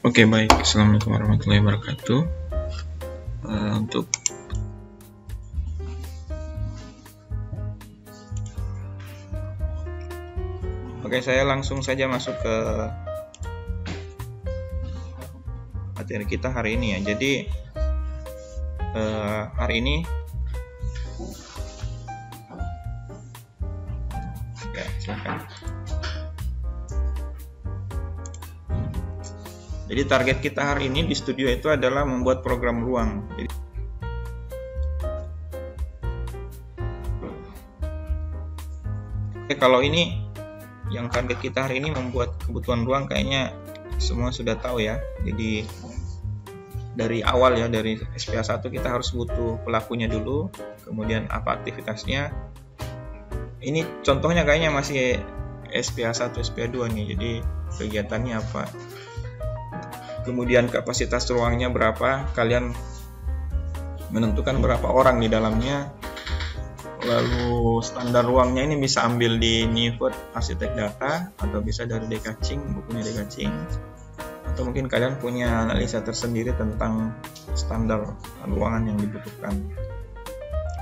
Oke, baik. Assalamualaikum warahmatullahi wabarakatuh. Oke, saya langsung saja masuk ke materi kita hari ini ya. Jadi hari ini ya, silakan. Jadi target kita hari ini di studio itu adalah membuat program ruang. Oke, kalau ini yang target kita hari ini membuat kebutuhan ruang, kayaknya semua sudah tahu ya. Jadi dari awal ya, dari SPA 1 kita harus butuh pelakunya dulu, kemudian apa aktivitasnya. Ini contohnya kayaknya masih SPA 1, SPA 2 nih. Jadi kegiatannya apa, kemudian kapasitas ruangnya berapa, kalian menentukan berapa orang di dalamnya, lalu standar ruangnya ini bisa ambil di Nivert Arsitek Data atau bisa dari Dekaching, bukunya Dekaching, atau mungkin kalian punya analisa tersendiri tentang standar ruangan yang dibutuhkan,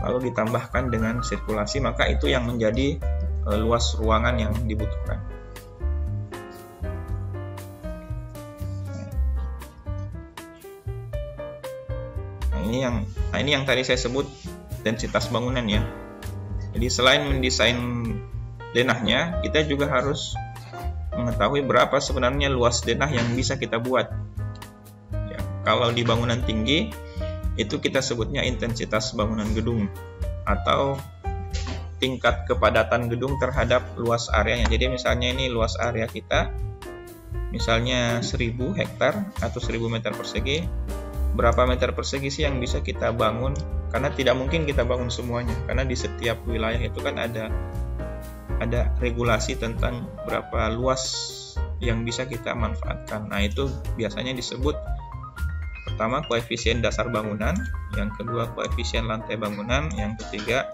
lalu ditambahkan dengan sirkulasi, maka itu yang menjadi luas ruangan yang dibutuhkan. Nah, ini yang tadi saya sebut densitas bangunan ya. Jadi selain mendesain denahnya, kita juga harus mengetahui berapa sebenarnya luas denah yang bisa kita buat. Ya, kalau di bangunan tinggi, itu kita sebutnya intensitas bangunan gedung atau tingkat kepadatan gedung terhadap luas areanya. Jadi misalnya ini luas area kita, misalnya 1000 hektar atau 1000 meter persegi. Berapa meter persegi sih yang bisa kita bangun? Karena tidak mungkin kita bangun semuanya, karena di setiap wilayah itu kan ada regulasi tentang berapa luas yang bisa kita manfaatkan. Nah, itu biasanya disebut pertama koefisien dasar bangunan, yang kedua koefisien lantai bangunan, yang ketiga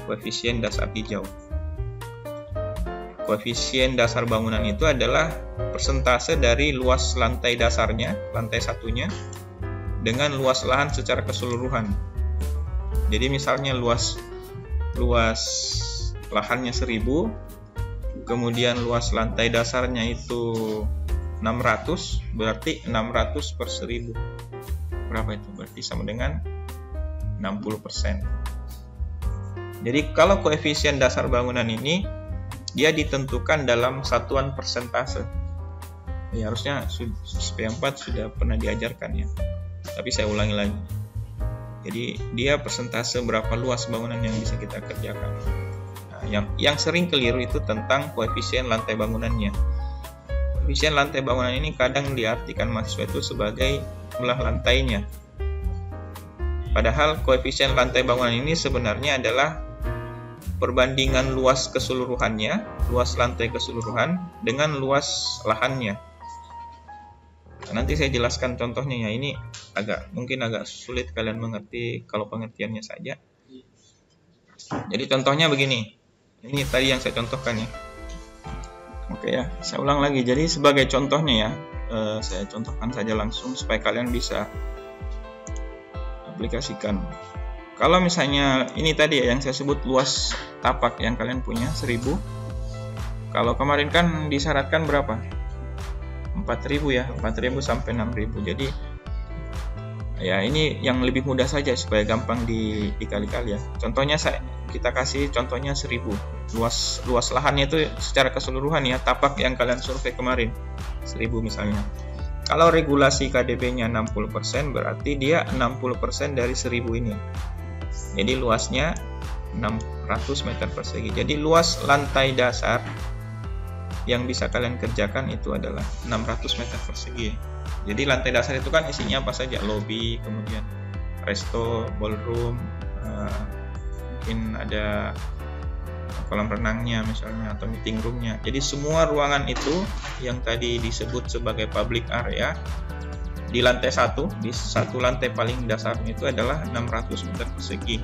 koefisien dasar hijau. Koefisien dasar bangunan itu adalah persentase dari luas lantai dasarnya, lantai satunya, dengan luas lahan secara keseluruhan. Jadi misalnya luas lahannya 1000, kemudian luas lantai dasarnya itu 600, berarti 600 per 1000. Berapa itu? Berarti sama dengan 60%. Jadi kalau koefisien dasar bangunan ini, dia ditentukan dalam satuan persentase. Ya, harusnya SPA 4 sudah pernah diajarkan ya. Tapi saya ulangi lagi. Jadi dia persentase berapa luas bangunan yang bisa kita kerjakan. Nah, yang sering keliru itu tentang koefisien lantai bangunannya. Koefisien lantai bangunan ini kadang diartikan mahasiswa itu sebagai jumlah lantainya. Padahal koefisien lantai bangunan ini sebenarnya adalah perbandingan luas keseluruhannya, luas lantai keseluruhan dengan luas lahannya. Nanti saya jelaskan contohnya ya. Ini mungkin agak sulit kalian mengerti kalau pengertiannya saja. Jadi contohnya begini. Ini tadi yang saya contohkan ya. Oke ya, saya ulang lagi. Jadi sebagai contohnya ya, saya contohkan saja langsung supaya kalian bisa aplikasikan. Kalau misalnya ini tadi ya yang saya sebut luas tapak yang kalian punya 1000. Kalau kemarin kan disyaratkan berapa? 4000 ya, 4000 sampai 6000. Jadi ya ini yang lebih mudah saja supaya gampang dikali-kali ya. Contohnya kita kasih contohnya 1000. Luas lahannya itu secara keseluruhan ya, tapak yang kalian survei kemarin 1000 misalnya. Kalau regulasi KDB-nya 60%, berarti dia 60% dari 1000 ini. Jadi luasnya 600 meter persegi. Jadi luas lantai dasar yang bisa kalian kerjakan itu adalah 600 meter persegi. Jadi lantai dasar itu kan isinya apa saja, lobby, kemudian resto, ballroom, mungkin ada kolam renangnya misalnya, atau meeting roomnya. Jadi semua ruangan itu yang tadi disebut sebagai public area di lantai satu, di satu lantai paling dasarnya itu adalah 600 meter persegi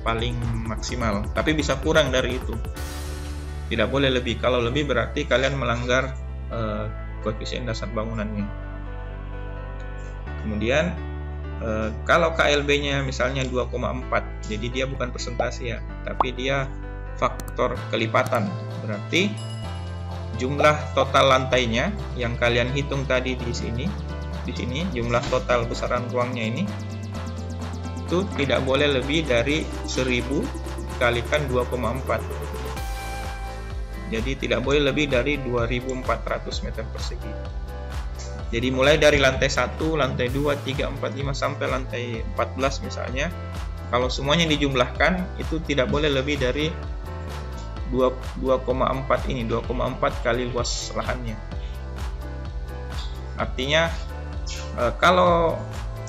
paling maksimal. Tapi bisa kurang dari itu. Tidak boleh lebih. Kalau lebih berarti kalian melanggar koefisien dasar bangunannya. Kemudian kalau KLB-nya misalnya 2,4, jadi dia bukan persentase ya, tapi dia faktor kelipatan. Berarti jumlah total lantainya yang kalian hitung tadi di sini jumlah total besaran ruangnya ini itu tidak boleh lebih dari 1000 kalikan 2,4. Jadi tidak boleh lebih dari 2400 meter persegi. Jadi mulai dari lantai 1, lantai 2, 3, 4, 5 sampai lantai 14 misalnya, kalau semuanya dijumlahkan itu tidak boleh lebih dari 2,4 ini, 2,4 kali luas lahannya. Artinya kalau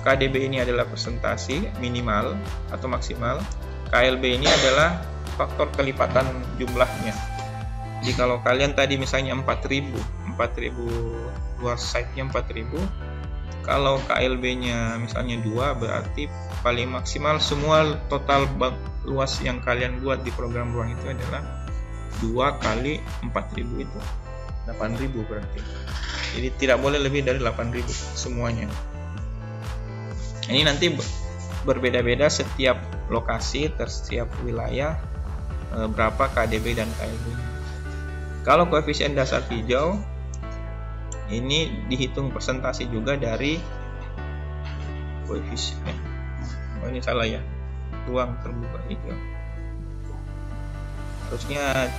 KDB ini adalah persentase minimal atau maksimal, KLB ini adalah faktor kelipatan jumlahnya. Jadi kalau kalian tadi misalnya 4000 luas site-nya 4000, kalau KLB-nya misalnya 2, berarti paling maksimal semua total luas yang kalian buat di program ruang itu adalah 2 kali 4000 itu 8000 berarti. Jadi tidak boleh lebih dari 8000 semuanya. Ini nanti berbeda-beda setiap lokasi, setiap wilayah berapa KDB dan KLB. Kalau koefisien dasar hijau ini dihitung persentase juga dari koefisien. Oh, ini salah ya. Ruang terbuka hijau. Harusnya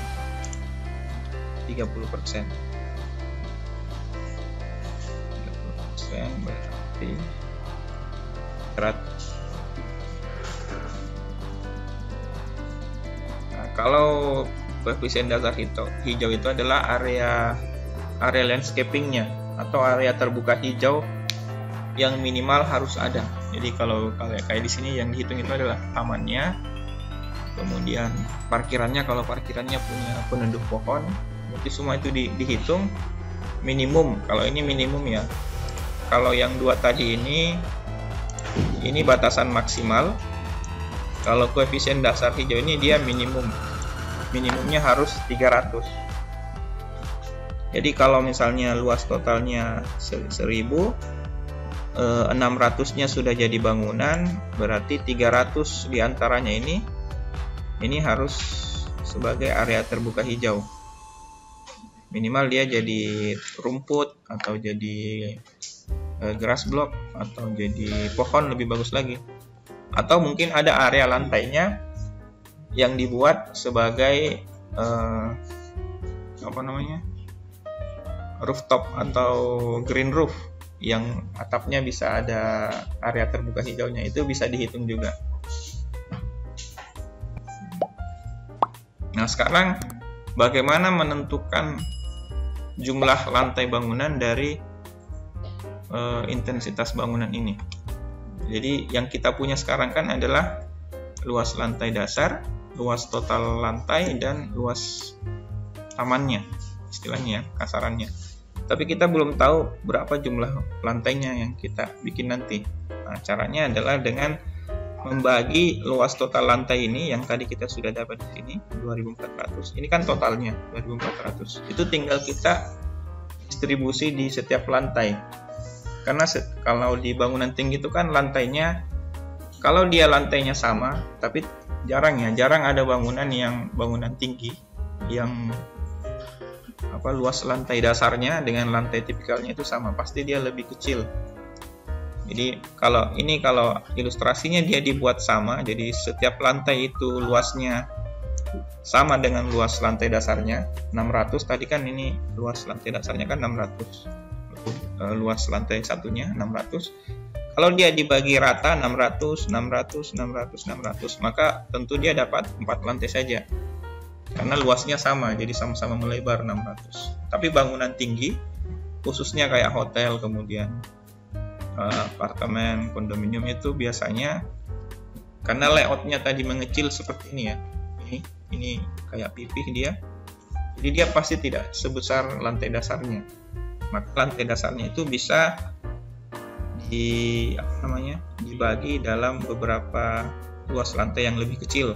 30%. 30% berarti 100. Nah, kalau koefisien dasar hijau itu adalah area landscapingnya atau area terbuka hijau yang minimal harus ada. Jadi kalau kayak di sini yang dihitung itu adalah tamannya, kemudian parkirannya, kalau parkirannya punya penunjuk pohon, jadi semua itu dihitung minimum. Kalau ini minimum ya. Kalau yang 2 tadi ini batasan maksimal. Kalau koefisien dasar hijau ini dia minimumnya harus 300. Jadi kalau misalnya luas totalnya 1000, 600-nya sudah jadi bangunan, berarti 300 diantaranya ini harus sebagai area terbuka hijau. Minimal dia jadi rumput atau jadi grass block atau jadi pohon, lebih bagus lagi. Atau mungkin ada area lantainya yang dibuat sebagai rooftop atau green roof yang atapnya bisa ada area terbuka hijaunya, itu bisa dihitung juga. Nah, sekarang bagaimana menentukan jumlah lantai bangunan dari intensitas bangunan ini? Jadi yang kita punya sekarang kan adalah luas lantai dasar, luas total lantai, dan luas tamannya, istilahnya, kasarannya. Tapi kita belum tahu berapa jumlah lantainya yang kita bikin nanti. Nah, caranya adalah dengan membagi luas total lantai ini yang tadi kita sudah dapat di sini 2400. Ini kan totalnya 2400. Itu tinggal kita distribusi di setiap lantai. Karena kalau di bangunan tinggi itu kan lantainya, kalau dia lantainya sama, tapi jarang ada bangunan tinggi yang luas lantai dasarnya dengan lantai tipikalnya itu sama, pasti dia lebih kecil. Jadi kalau ilustrasinya dia dibuat sama, jadi setiap lantai itu luasnya sama dengan luas lantai dasarnya 600. Tadi kan ini luas lantai dasarnya kan 600, luas lantai satunya 600. Kalau dia dibagi rata 600, 600, 600, 600, maka tentu dia dapat 4 lantai saja. Karena luasnya sama, jadi sama-sama melebar 600. Tapi bangunan tinggi, khususnya kayak hotel, kemudian apartemen, kondominium, itu biasanya karena layoutnya tadi mengecil seperti ini ya. Ini kayak pipih dia. Jadi dia pasti tidak sebesar lantai dasarnya. Maka lantai dasarnya itu bisa dibagi dalam beberapa luas lantai yang lebih kecil.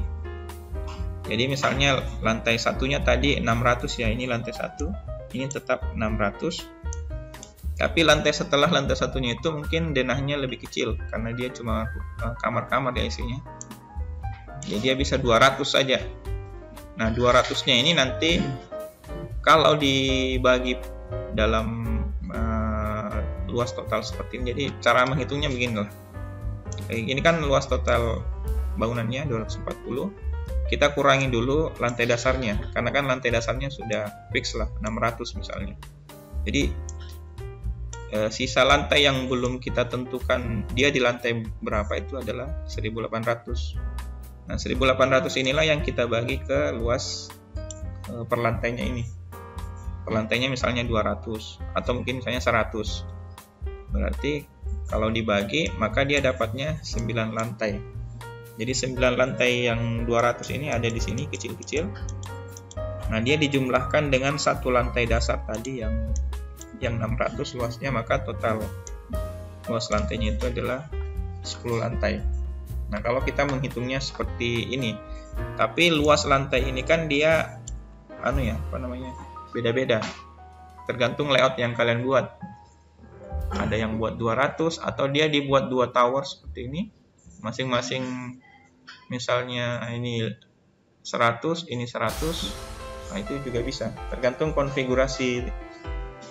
Jadi misalnya lantai satunya tadi 600 ya, ini lantai 1, ini tetap 600. Tapi lantai setelah lantai satunya itu mungkin denahnya lebih kecil karena dia cuma kamar-kamar ya isinya. Jadi dia bisa 200 saja. Nah 200-nya ini nanti kalau dibagi dalam luas total seperti ini. Jadi cara menghitungnya begini lah. Ini kan luas total bangunannya 240. Kita kurangi dulu lantai dasarnya karena kan lantai dasarnya sudah fix lah 600 misalnya. Jadi sisa lantai yang belum kita tentukan dia di lantai berapa itu adalah 1800. Nah 1800 inilah yang kita bagi ke luas per lantainya ini. Per lantainya misalnya 200 atau mungkin misalnya 100. Berarti kalau dibagi maka dia dapatnya 9 lantai. Jadi 9 lantai yang 200 ini ada di sini kecil-kecil. Nah dia dijumlahkan dengan satu lantai dasar tadi yang 600 luasnya, maka total luas lantainya itu adalah 10 lantai. Nah kalau kita menghitungnya seperti ini, tapi luas lantai ini kan dia beda-beda, tergantung layout yang kalian buat. Ada yang buat 200 atau dia dibuat 2 tower seperti ini, masing-masing misalnya ini 100, ini 100. Nah itu juga bisa, tergantung konfigurasi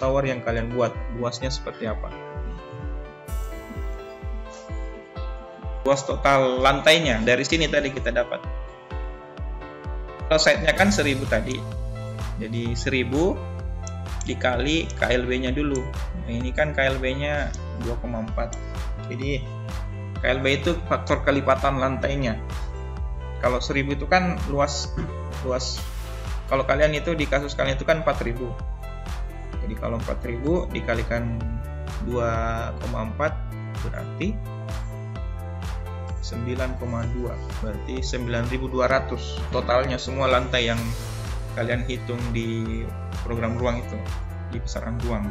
tower yang kalian buat, luasnya seperti apa. Luas total lantainya dari sini tadi kita dapat. Kalau site-nya kan 1000 tadi. Jadi 1000 dikali KLB-nya dulu. Nah, ini kan KLB-nya 2,4. Jadi KLB itu faktor kelipatan lantainya. Kalau 1000 itu kan luas. Kalau kalian itu di kasus kalian itu kan 4000. Jadi kalau 4000 dikalikan 2,4 berarti 9,2, berarti 9200 totalnya semua lantai yang kalian hitung di program ruang itu, di besaran ruang.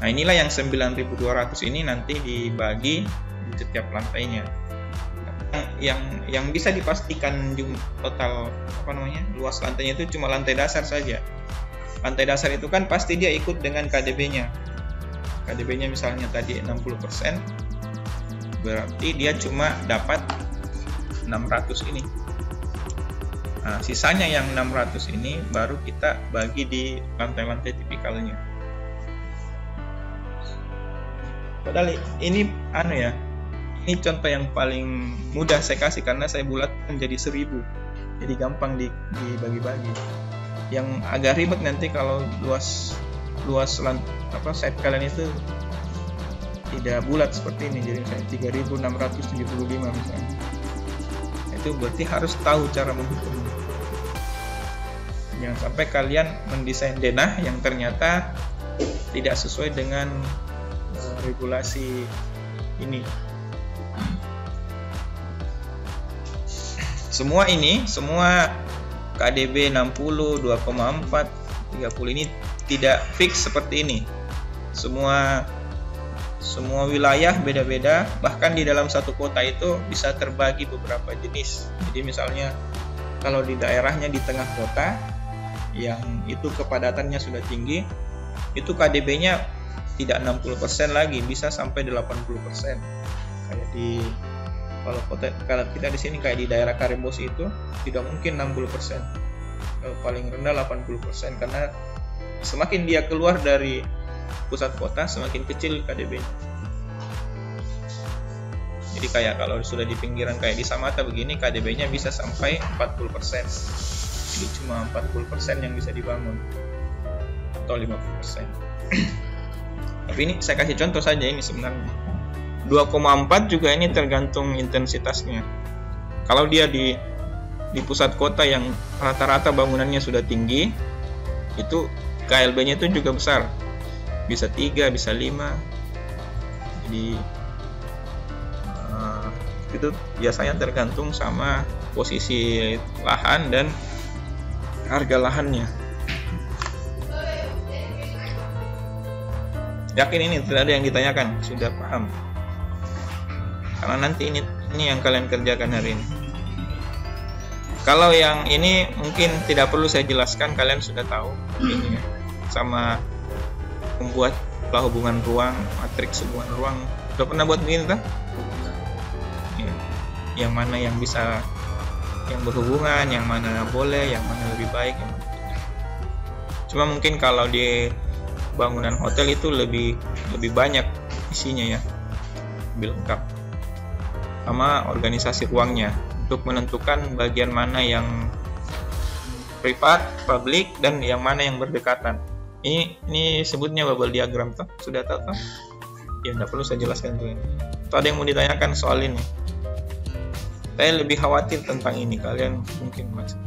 Nah inilah yang 9200 ini nanti dibagi di setiap lantainya. Yang bisa dipastikan total luas lantainya itu cuma lantai dasar saja. Lantai dasar itu kan pasti dia ikut dengan KDB-nya. KDB-nya misalnya tadi 60%, berarti dia cuma dapat 600 ini. Nah, sisanya yang 600 ini baru kita bagi di lantai-lantai tipikalnya. Padahal ini ini contoh yang paling mudah saya kasih karena saya bulatkan jadi 1000. Jadi gampang dibagi-bagi. Yang agak ribet nanti kalau luas site kalian itu tidak bulat seperti ini, jadi misalnya 3675 misalnya. Itu berarti harus tahu cara menghitung. Jangan sampai kalian mendesain denah yang ternyata tidak sesuai dengan regulasi ini. Semua KDB 60, 2,4, 30 ini tidak fix seperti ini. Semua wilayah beda-beda, bahkan di dalam satu kota itu bisa terbagi beberapa jenis. Jadi misalnya kalau di daerahnya di tengah kota yang itu kepadatannya sudah tinggi, itu KDB-nya tidak 60% lagi, bisa sampai 80%. Kayak kalau kita di sini kayak di daerah Karimbosi itu tidak mungkin 60%. Paling rendah 80% karena semakin dia keluar dari pusat kota semakin kecil KDB-nya. Jadi kayak kalau sudah di pinggiran kayak di Samata begini, KDB-nya bisa sampai 40%. Jadi cuma 40% yang bisa dibangun atau 50%. Tapi ini saya kasih contoh saja ini sebenarnya. 2,4 juga ini tergantung intensitasnya. Kalau dia di pusat kota yang rata-rata bangunannya sudah tinggi, itu KLB-nya itu juga besar. Bisa 3, bisa 5. Jadi itu biasanya tergantung sama posisi lahan dan harga lahannya. Yakin ini tidak ada yang ditanyakan, sudah paham? Karena nanti ini yang kalian kerjakan hari ini. Kalau yang ini mungkin tidak perlu saya jelaskan, kalian sudah tahu ini ya. Sama membuat bentuklah hubungan ruang, matriks hubungan ruang. Udah pernah buat begini kan? Ya. Yang mana yang bisa, yang berhubungan, yang mana boleh, yang mana lebih baik, yang mana tidak. Cuma mungkin kalau di bangunan hotel itu lebih banyak isinya ya, lebih lengkap. Sama organisasi ruangnya untuk menentukan bagian mana yang privat, publik, dan yang mana yang berdekatan. Ini sebutnya bubble diagram tuh, sudah tahu kan? Ya tidak perlu saya jelaskan tuh ini. Atau ada yang mau ditanyakan soal ini? Saya lebih khawatir tentang ini, kalian mungkin masih.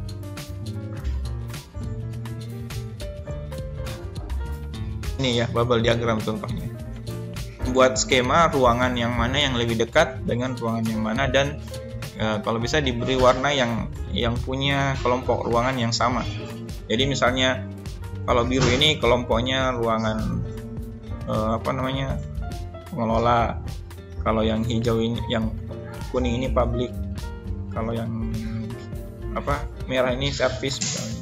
Ini ya bubble diagram contohnya. Membuat skema ruangan yang mana yang lebih dekat dengan ruangan yang mana, dan kalau bisa diberi warna yang punya kelompok ruangan yang sama. Jadi misalnya kalau biru ini kelompoknya ruangan pengelola, kalau yang hijau ini, yang kuning ini publik, kalau yang merah ini service misalnya.